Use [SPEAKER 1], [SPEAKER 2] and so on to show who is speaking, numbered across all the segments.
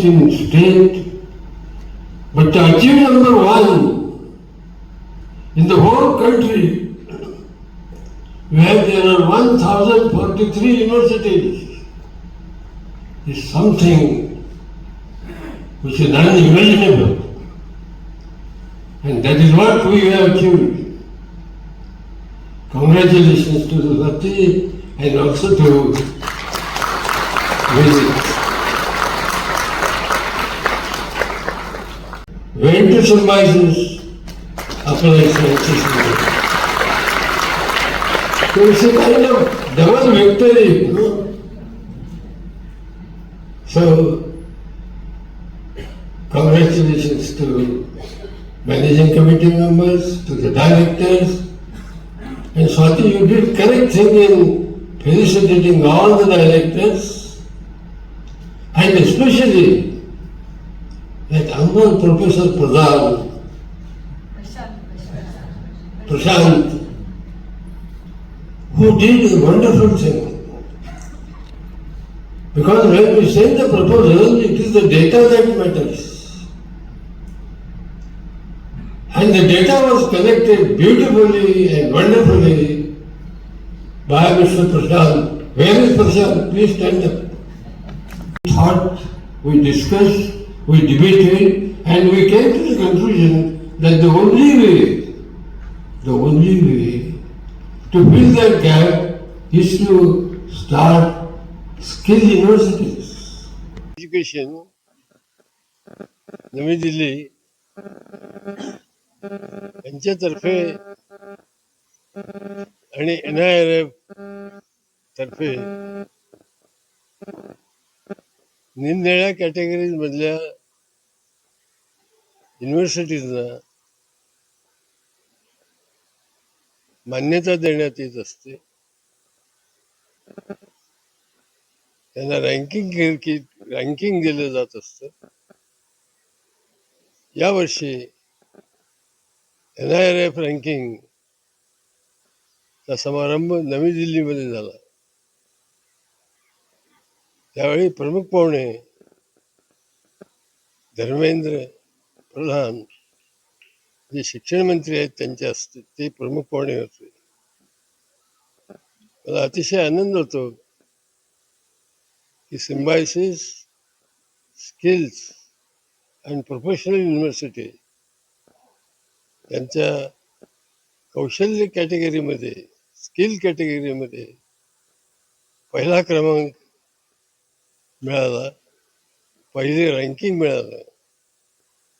[SPEAKER 1] in state, but to achieve number one in the whole country, where there are 1043 universities, is something which is unimaginable. And that is what we have achieved. Congratulations to the Bhakti and also to Vedic. Went to Symbiosis Applied Sciences. So it's a kind of double victory, you know. So, congratulations to managing committee members, to the directors, and Swati, you did correct thing in felicitating all the directors, and especially that humble Professor Prashant, who did a wonderful thing. Because when we send the proposal, it is the data that matters. And the data was collected beautifully and wonderfully by Mr. Prashant. Where is Prashant? Please stand up. We thought, we discussed, we debated, and we came to the conclusion that the only way to fill that gap is to start skill universities. Education, नवी दिल्ली यांच्यातर्फे आणि NIRF तर्फे निरनिराळ्या categories मधल्या युनिव्हर्सिटीजना मान्यता देण्यात येत असते. त्यांना रँकिंग दिलं जात असतं. यावर्षी NIRF रँकिंग चा समारंभ नवी दिल्लीमध्ये झाला. त्यावेळी प्रमुख पाहुणे धर्मेंद्र प्रधान जे शिक्षण मंत्री आहेत त्यांचे असते ते प्रमुख पाहुणे होते. मला अतिशय आनंद होतो की Symbiosis skills and professional university यांच्या कौशल्य कॅटेगरीमध्ये, स्किल कॅटेगरीमध्ये पहिला क्रमांक मिळाला, पहिली रँकिंग मिळालं.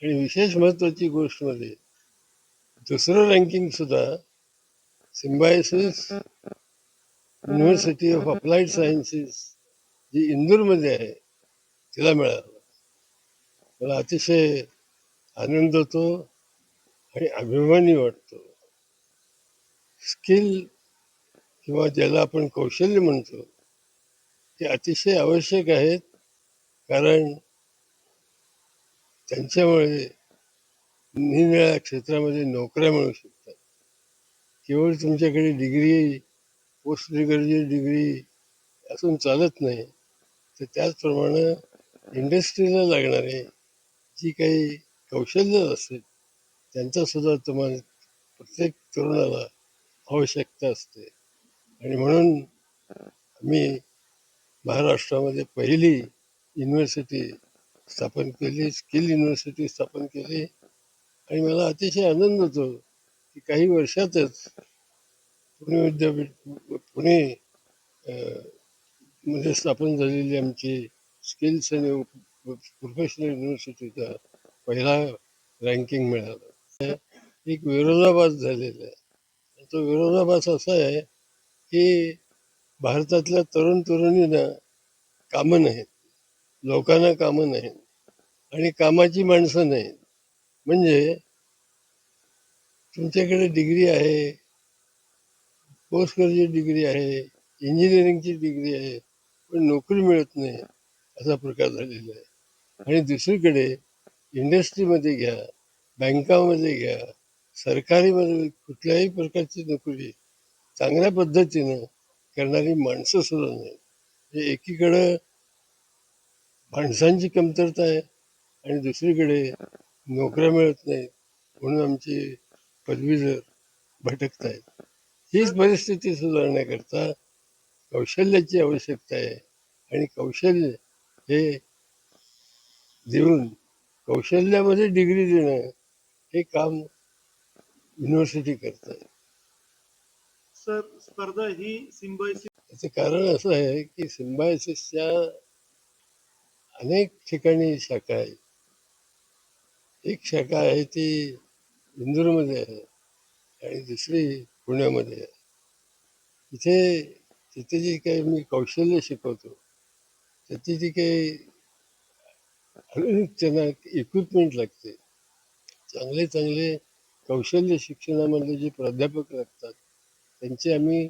[SPEAKER 1] आणि विशेष महत्वाची गोष्ट म्हणजे दुसरं रँकिंग सुद्धा Symbiosis university of applied sciences जी इंदूरमध्ये आहे तिला मिळालं. मला अतिशय आनंद होतो आणि अभिमानी वाटतो. स्किल किंवा ज्याला आपण कौशल्य म्हणतो ते अतिशय आवश्यक आहेत, कारण त्यांच्यामुळे निरनिराळ्या क्षेत्रामध्ये नोकऱ्या मिळू शकतात. केवळ तुमच्याकडे डिग्री, पोस्ट ग्रॅज्युएट डिग्री असून चालत नाही, तर त्याचप्रमाणे इंडस्ट्रीला लागणारे जी काही कौशल्य असेल त्यांचा सुद्धा तुम्हाला प्रत्येक तरुणाला आवश्यकता असते. आणि म्हणून आम्ही महाराष्ट्रामध्ये पहिली युनिव्हर्सिटी स्थापन केली, स्किल युनिव्हर्सिटी स्थापन केली. आणि मला अतिशय आनंद होतो की काही वर्षातच पुणे मध्ये स्थापन झालेली आमची स्किल्स आणि प्रोफेशनल युनिव्हर्सिटीचा पहिला रँकिंग मिळाला. एक विरोधाभास झालेला आहे. तो विरोधाभास असा आहे की भारतातल्या तरुण तरुणींना कामं नाहीत, लोकांना कामं नाहीत आणि कामाची माणसं नाहीत. म्हणजे तुमच्याकडे डिग्री आहे, पोस्ट ग्रॅज्युएट डिग्री आहे, इंजिनिअरिंगची डिग्री आहे, पण नोकरी मिळत नाही असा प्रकार झालेला आहे. आणि दुसरीकडे इंडस्ट्रीमध्ये घ्या, बँकामध्ये घ्या, सरकारीमध्ये कुठल्याही प्रकारची नोकरी चांगल्या पद्धतीनं करणारी माणसं सुद्धा नाहीत. एकीकडं माणसांची कमतरता आहे आणि दुसरीकडे नोकऱ्या मिळत नाहीत म्हणून आमची पदवीधर भटकत आहेत. हीच परिस्थिती सुधारण्याकरता कौशल्याची आवश्यकता आहे आणि कौशल्य हे देऊन कौशल्यामध्ये डिग्री देणं हे काम युनिव्हर्सिटी करतात.
[SPEAKER 2] सर, स्पर्धा ही सिम्बायोसिस
[SPEAKER 1] याचं कारण असं आहे की सिम्बायोसिसच्या अनेक ठिकाणी शाखा आहेत. एक शाखा आहे ती इंदूरमध्ये आहे आणि दुसरी पुण्यामध्ये आहे. तिथे जी काही मी कौशल्य शिकवतो त्याची जी काही त्यांना इक्विपमेंट लागते, चांगले चांगले कौशल्य शिक्षणामधले जे प्राध्यापक लागतात त्यांची आम्ही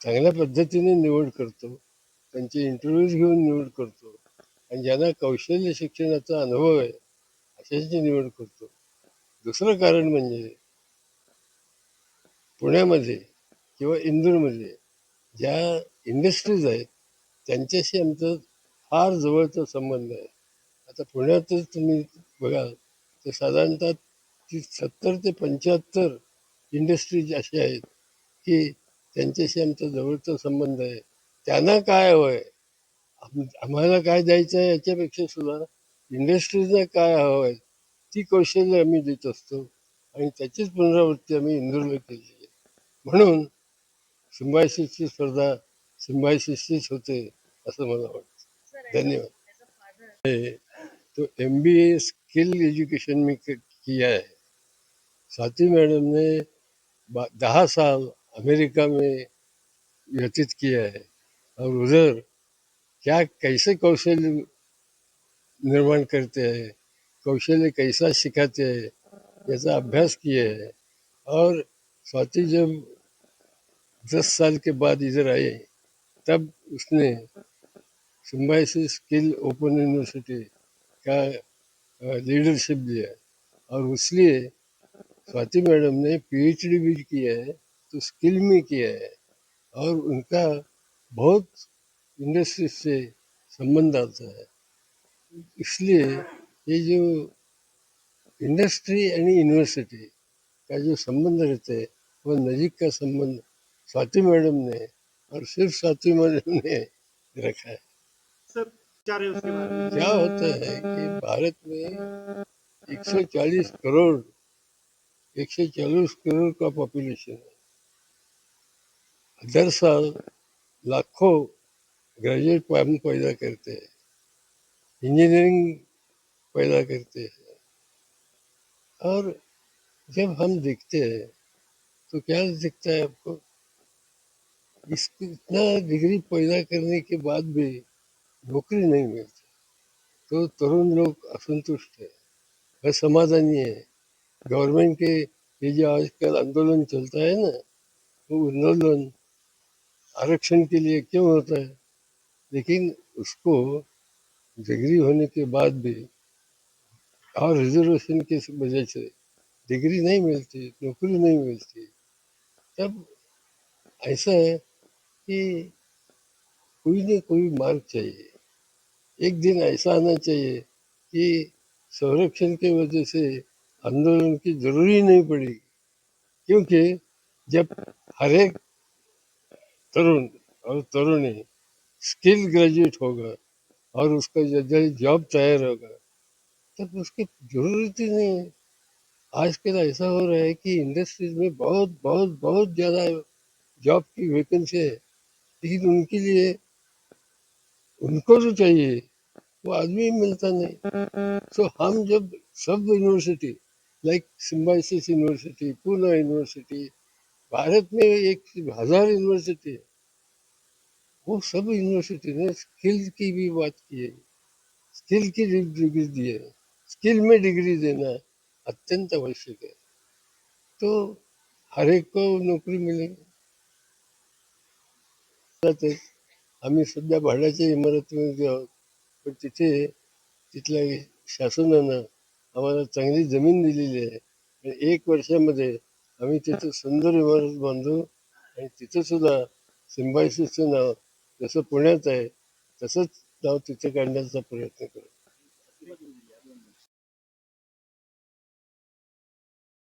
[SPEAKER 1] चांगल्या पद्धतीने निवड करतो, त्यांचे इंटरव्ह्यूज घेऊन निवड करतो आणि ज्यांना कौशल्य शिक्षणाचा अनुभव आहे अशांची निवड करतो. दुसरं कारण म्हणजे पुण्यामध्ये किंवा इंदूरमध्ये ज्या इंडस्ट्रीज आहेत त्यांच्याशी आमचा फार जवळचा संबंध आहे. आता पुण्यातच तुम्ही बघाल तर साधारणतः 70 ते 75 इंडस्ट्रीज अशा आहेत की त्यांच्याशी आमचा जवळचा संबंध आहे. त्यांना काय हवं आहे, आम्हाला काय द्यायचं आहे याच्यापेक्षा सुद्धा इंडस्ट्रीजला काय हवं आहे ती कौशल्य आम्ही देत असतो आणि त्याचीच पुनरावृत्ती आम्ही इंदूरला केली आहे. म्हणून सिम्बायसिसची स्पर्धा सिम्बायसिसचीच होते असं मला वाटतं. धन्यवाद. तो MBA स्किल एजुकेशन में किया है। स्वाति मैडम ने 10 साल अमेरिका में व्यतीत किया है और उधर क्या कैसे कौशल्य निर्माण करते हैं, कौशल्य कैसा सिखाते हैं याचा अभ्यास किए है। और स्वाति जब 10 साल के बाद इधर आई तब उसने सिम्बायोसिस स्किल ओपन यूनिवर्सिटी का लीडरशिप दिया और इसलिए स्वाति मैडम ने PhD भी किया है तो स्किल में किया है और उनका बहुत इंडस्ट्री से संबंध आता है। इसलिए ये जो इंडस्ट्री आणि यूनिवर्सिटी का जो संबंध रहता है वो नजीक का संबंध स्वाति मैडम ने और सिर्फ स्वाति मैडम ने रखा है।
[SPEAKER 2] सर, क्या रहे उसके बारे में?
[SPEAKER 1] क्या होता है कि भारत में 140 करोड़ 140 करोड़ का पॉपुलेशन है। हर साल लाखों ग्रेजुएट हम पैदा करते हैं, इंजीनियरिंग पैदा करते हैं और जब हम देखते हैं तो क्या दिखता है आपको, इतना डिग्री पैदा करने के बाद भी नौकरी नहीं मिलती तो तरुण लोग असंतुष्ट है, असमाधानी है। गवर्नमेंट के ये जो आजकल आंदोलन चलता है ना वो आंदोलन आरक्षण के लिए क्यों होता है, लेकिन उसको डिग्री होने के बाद भी और रिजर्वेशन की वजह से डिग्री नहीं मिलती, नौकरी नहीं मिलती। तब ऐसा है कि कोई ना कोई मार्ग चाहिए। एक दिन ऐसा आना चाहिए कि संरक्षण की वजह से आंदोलन की जरूरी नहीं पड़ी, क्योंकि जब हर एक तरुण और तरुणी स्किल ग्रेजुएट होगा और उसका जब जॉब तैयार होगा तब उसकी जरूरत ही नहीं है। आजकल ऐसा हो रहा है कि इंडस्ट्रीज में बहुत बहुत बहुत ज़्यादा जॉब की वैकेंसी है, लेकिन उनके लिए उनको जो चाहिए वो आदमी मिलता नहीं। सो हम जब सब university like Symbiosis university, Poona university, Bharat में 1000 यूनिवर्सिटी है, वो सब यूनिवर्सिटी ने स्किल की भी बात की है, स्किल की डिग्री दी है। स्किल में डिग्री देना अत्यंत आवश्यक है तो हर एक को नोकरी मिलेगी। आम्ही सध्या भाड्याच्या इमारतीमध्ये आहोत, पण तिथल्या शासनानं आम्हाला चांगली जमीन दिलेली आहे आणि 1 वर्षामध्ये आम्ही तिथं सुंदर इमारत बांधू आणि तिथं सुद्धा सिम्बायोसिसचं नाव जसं पुण्यात आहे तसंच नाव तिथे काढण्याचा प्रयत्न करतो.